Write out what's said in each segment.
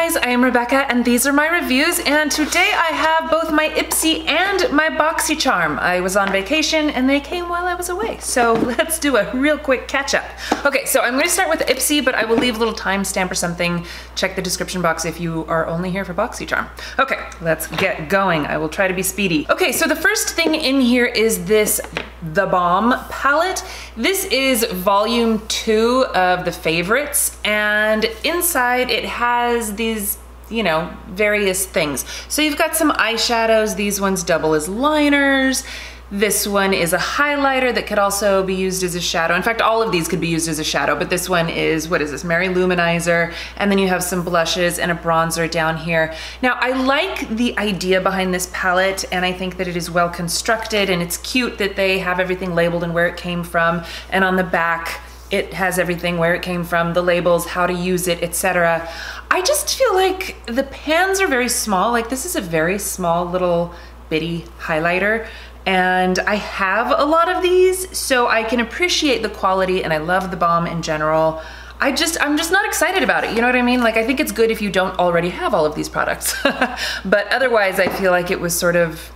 guys, I am Rebecca and these are my reviews, and today I have both my Ipsy and my BoxyCharm. I was on vacation and they came while I was away, so let's do a real quick catch up. Okay, so I'm going to start with Ipsy, but I will leave a little timestamp or something. Check the description box if you are only here for BoxyCharm. Okay, let's get going. I will try to be speedy. Okay, so the first thing in here is this TheBalm palette. This is volume 2 of the favorites, and inside it has these, you know, various things. So you've got some eyeshadows. These ones double as liners. This one is a highlighter that could also be used as a shadow. In fact, all of these could be used as a shadow, but this one is, what is this, Mary Luminizer, and then you have some blushes and a bronzer down here. Now, I like the idea behind this palette, and I think that it is well constructed, and it's cute that they have everything labeled and where it came from, and on the back, it has everything, where it came from, the labels, how to use it, etc. I just feel like the pans are very small. Like, this is a very small little bitty highlighter, and I have a lot of these, so I can appreciate the quality, and I love the balm in general. I'm just not excited about it, you know what I mean? Like, I think it's good if you don't already have all of these products. But otherwise, I feel like it was sort of,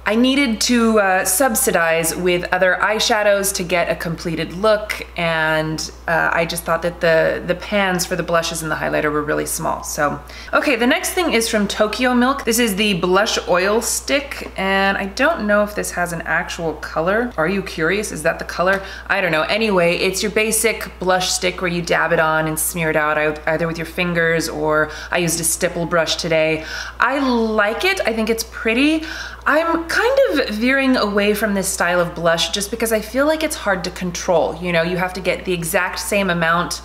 I needed to subsidize with other eyeshadows to get a completed look, and I just thought that the pans for the blushes and the highlighter were really small. So, okay, the next thing is from TokyoMilk. This is the blush oil stick, and I don't know if this has an actual color. Are you curious? Is that the color? I don't know. Anyway, it's your basic blush stick where you dab it on and smear it out either with your fingers, or I used a stipple brush today. I like it. I think it's pretty. I'm kind of veering away from this style of blush just because I feel like it's hard to control. You know, you have to get the exact same amount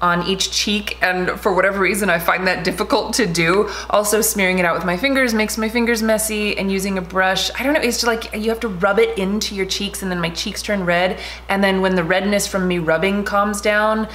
on each cheek, and for whatever reason I find that difficult to do. Also, smearing it out with my fingers makes my fingers messy, and using a brush, I don't know, it's just like you have to rub it into your cheeks, and then my cheeks turn red, and then when the redness from me rubbing calms down,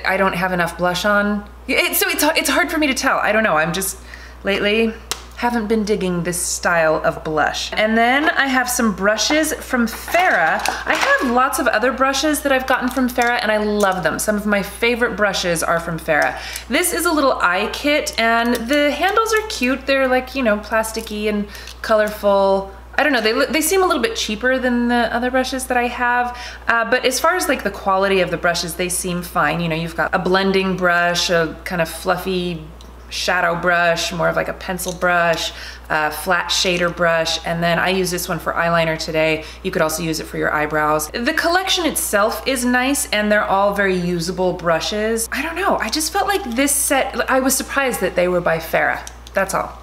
I don't have enough blush on. So it's hard for me to tell. I don't know, I'm just, lately, haven't been digging this style of blush. And then I have some brushes from FARAH. I have lots of other brushes that I've gotten from FARAH, and I love them. Some of my favorite brushes are from FARAH. This is a little eye kit, and the handles are cute. They're like, you know, plasticky and colorful. I don't know, they seem a little bit cheaper than the other brushes that I have, but as far as like the quality of the brushes, they seem fine. You know, you've got a blending brush, a kind of fluffy shadow brush, more of like a pencil brush, flat shader brush, and then I use this one for eyeliner today. You could also use it for your eyebrows. The collection itself is nice, and they're all very usable brushes. I don't know, I just felt like this set, I was surprised that they were by FARAH. That's all.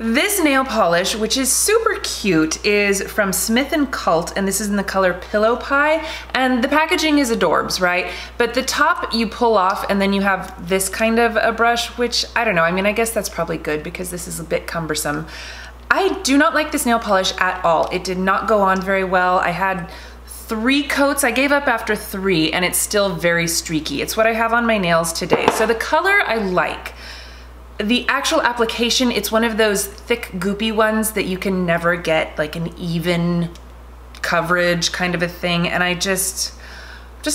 This nail polish, which is super cute, is from Smith & Cult, and this is in the color Pillow Pie, and the packaging is adorbs, right? But the top you pull off, and then you have this kind of a brush, which, I don't know, I mean, I guess that's probably good because this is a bit cumbersome. I do not like this nail polish at all. It did not go on very well. I had 3 coats. I gave up after 3, and it's still very streaky. It's what I have on my nails today. So the color I like. The actual application, it's one of those thick, goopy ones that you can never get like an even coverage kind of a thing, and I just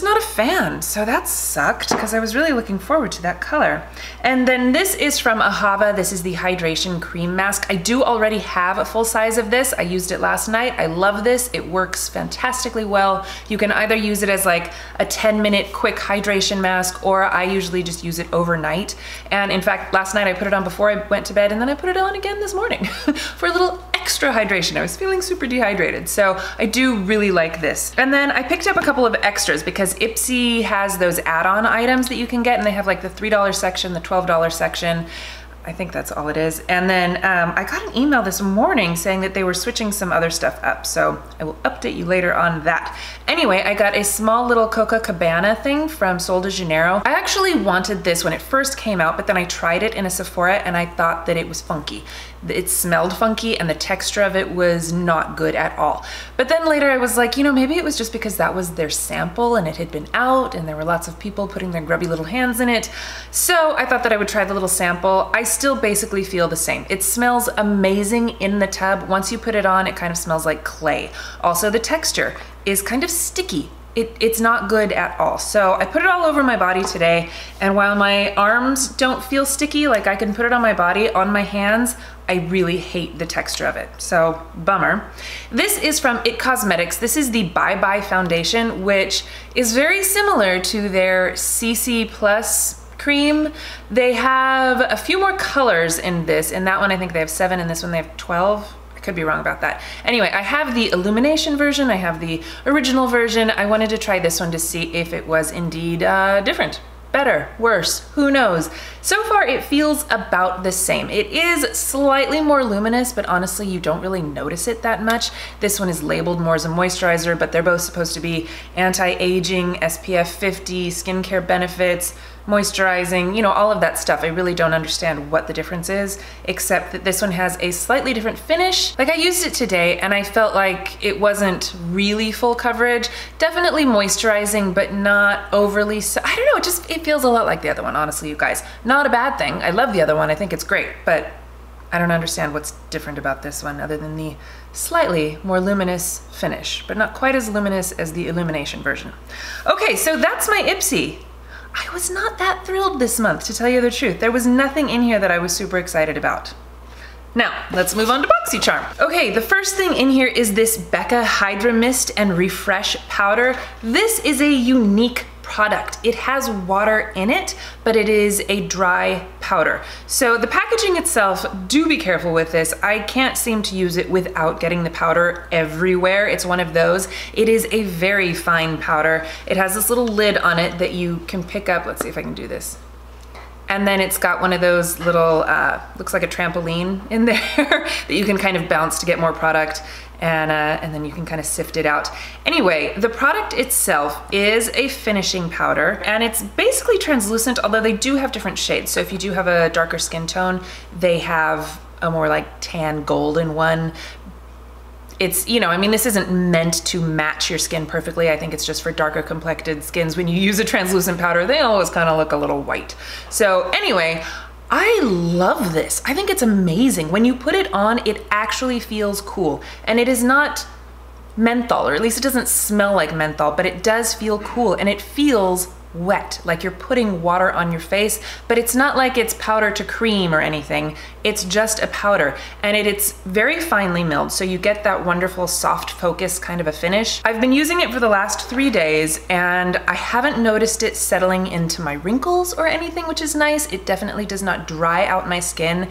not a fan, so that sucked because I was really looking forward to that color. And then this is from Ahava. This is the Hydration Cream Mask. I do already have a full size of this. I used it last night. I love this. It works fantastically well. You can either use it as like a 10-minute quick hydration mask, or I usually just use it overnight. And in fact, last night I put it on before I went to bed, and then I put it on again this morning for a little extra hydration. I was feeling super dehydrated, so I do really like this. And then I picked up a couple of extras because Ipsy has those add-on items that you can get, and they have like the $3 section, the $12 section. I think that's all it is. And then I got an email this morning saying that they were switching some other stuff up, so I will update you later on that. Anyway, I got a small little Coco Cabana thing from Sol de Janeiro. I actually wanted this when it first came out, but then I tried it in a Sephora and I thought that it was funky. It smelled funky and the texture of it was not good at all. But then later I was like, you know, maybe it was just because that was their sample and it had been out and there were lots of people putting their grubby little hands in it. So I thought that I would try the little sample. I still basically feel the same. It smells amazing in the tub. Once you put it on, it kind of smells like clay. Also, the texture is kind of sticky it's not good at all. So I put it all over my body today, and while my arms don't feel sticky, like I can put it on my body, on my hands, I really hate the texture of it. So bummer. This is from IT Cosmetics. This is the Bye Bye foundation, which is very similar to their CC Plus cream. They have a few more colors in this. In that one, I think they have 7. In this one, they have 12. Could be wrong about that. Anyway, I have the Illumination version, I have the original version. I wanted to try this one to see if it was indeed different, better, worse, who knows. So far it feels about the same. It is slightly more luminous, but honestly you don't really notice it that much. This one is labeled more as a moisturizer, but they're both supposed to be anti-aging, SPF 50, skincare benefits, moisturizing, you know, all of that stuff. I really don't understand what the difference is, except that this one has a slightly different finish. Like I used it today and I felt like it wasn't really full coverage. Definitely moisturizing, but not overly so. I don't know, it feels a lot like the other one, honestly, you guys. Not a bad thing. I love the other one. I think it's great, but I don't understand what's different about this one other than the slightly more luminous finish, but not quite as luminous as the Illumination version. Okay, so that's my Ipsy. I was not that thrilled this month, to tell you the truth. There was nothing in here that I was super excited about. Now, let's move on to BoxyCharm. Okay, the first thing in here is this Becca Hydra-Mist and Refresh powder. This is a unique product. It has water in it, but it is a dry powder. So the packaging itself, do be careful with this. I can't seem to use it without getting the powder everywhere. It's one of those. It is a very fine powder. It has this little lid on it that you can pick up. Let's see if I can do this. And then it's got one of those little, looks like a trampoline in there that you can kind of bounce to get more product. And then you can kind of sift it out. Anyway, the product itself is a finishing powder, and it's basically translucent, although they do have different shades. So if you do have a darker skin tone, they have a more like tan golden one. It's, you know, I mean, this isn't meant to match your skin perfectly. I think it's just for darker complected skins. When you use a translucent powder, they always kind of look a little white. So anyway, I love this. I think it's amazing. When you put it on, it actually feels cool. And it is not menthol, or at least it doesn't smell like menthol, but it does feel cool, and it feels wet, like you're putting water on your face, but it's not like it's powder to cream or anything. It's just a powder, and it's very finely milled, so you get that wonderful soft focus kind of a finish. I've been using it for the last 3 days, and I haven't noticed it settling into my wrinkles or anything, which is nice. It definitely does not dry out my skin,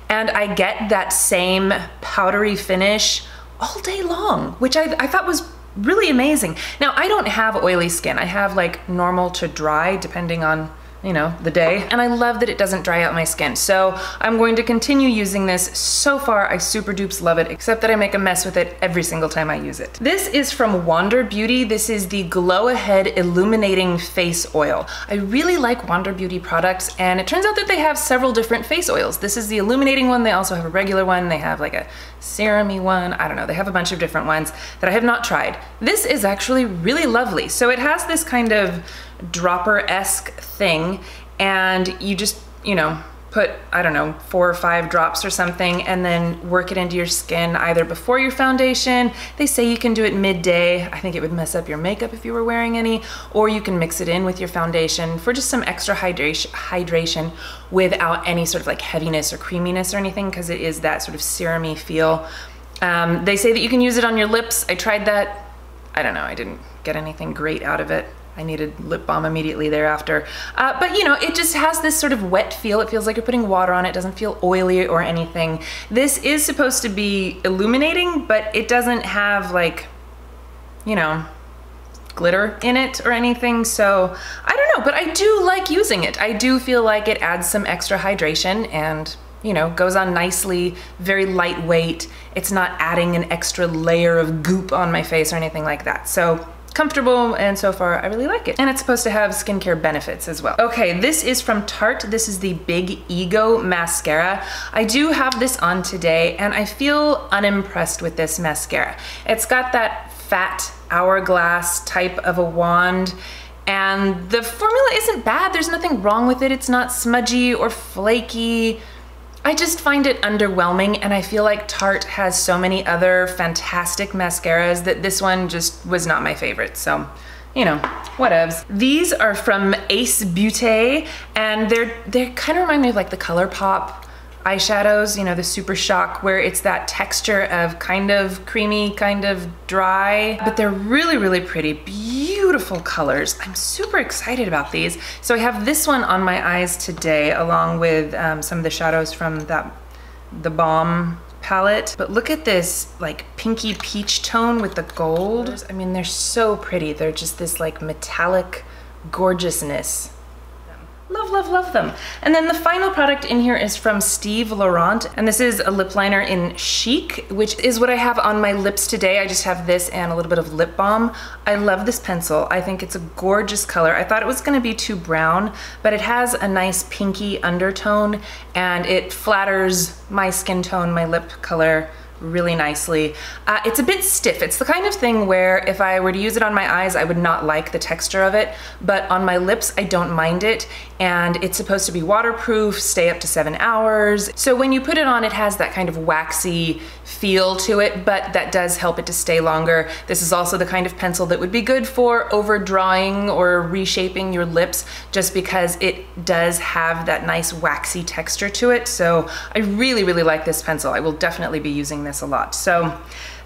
and I get that same powdery finish all day long, which I thought was really amazing. Now, I don't have oily skin. I have like normal to dry, depending on, you know, the day. And I love that it doesn't dry out my skin. So I'm going to continue using this. So far, I super dupes love it, except that I make a mess with it every single time I use it. This is from Wander Beauty. This is the Glow Ahead Illuminating Face Oil. I really like Wander Beauty products, and it turns out that they have several different face oils. This is the illuminating one. They also have a regular one. They have like a serum-y one. I don't know. They have a bunch of different ones that I have not tried. This is actually really lovely. So it has this kind of dropper-esque thing, and you just, you know, put, I don't know, 4 or 5 drops or something, and then work it into your skin either before your foundation. They say you can do it midday. I think it would mess up your makeup if you were wearing any, or you can mix it in with your foundation for just some extra hydration without any sort of like heaviness or creaminess or anything, because it is that sort of serum-y feel. They say that you can use it on your lips. I tried that. I don't know, I didn't get anything great out of it. I needed lip balm immediately thereafter. But you know, it just has this sort of wet feel. It feels like you're putting water on it. It doesn't feel oily or anything. This is supposed to be illuminating, but it doesn't have like, you know, glitter in it or anything. So I don't know, but I do like using it. I do feel like it adds some extra hydration and, you know, goes on nicely, very lightweight. It's not adding an extra layer of goop on my face or anything like that. So comfortable, and so far I really like it. And it's supposed to have skincare benefits as well. Okay, this is from Tarte. This is the Big Ego Mascara. I do have this on today, and I feel unimpressed with this mascara. It's got that fat hourglass type of a wand, and the formula isn't bad. There's nothing wrong with it. It's not smudgy or flaky. I just find it underwhelming, and I feel like Tarte has so many other fantastic mascaras that this one just was not my favorite. So you know, whatevs. These are from Ace Beauté, and they kind of remind me of like the ColourPop eyeshadows, you know, the Super Shock, where it's that texture of kind of creamy, kind of dry, but they're really, really pretty, beautiful colors. I'm super excited about these. So I have this one on my eyes today, along with some of the shadows from the Balm palette. But look at this like pinky peach tone with the gold. I mean, they're so pretty. They're just this like metallic gorgeousness. Love, love, love them. And then the final product in here is from Steve Laurent, and this is a lip liner in Chic, which is what I have on my lips today. I just have this and a little bit of lip balm. I love this pencil. I think it's a gorgeous color. I thought it was gonna be too brown, but it has a nice pinky undertone, and it flatters my skin tone, my lip color, really nicely. It's a bit stiff. It's the kind of thing where if I were to use it on my eyes, I would not like the texture of it, but on my lips, I don't mind it. And it's supposed to be waterproof, stay up to 7 hours. So when you put it on, it has that kind of waxy feel to it, but that does help it to stay longer. This is also the kind of pencil that would be good for overdrawing or reshaping your lips, just because it does have that nice waxy texture to it. So I really, really like this pencil. I will definitely be using this a lot. So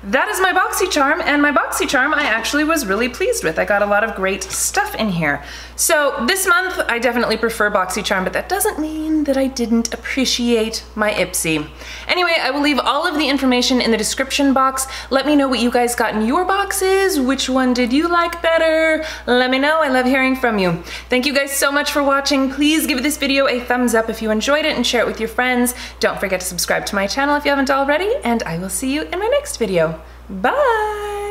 that is my BoxyCharm, and my BoxyCharm I actually was really pleased with. I got a lot of great stuff in here. So this month I definitely prefer BoxyCharm, but that doesn't mean that I didn't appreciate my Ipsy. Anyway, I will leave all of the information in the description box. Let me know what you guys got in your boxes. Which one did you like better? Let me know. I love hearing from you. Thank you guys so much for watching. Please give this video a thumbs up if you enjoyed it and share it with your friends. Don't forget to subscribe to my channel if you haven't already, and I will see you in my next video. Bye!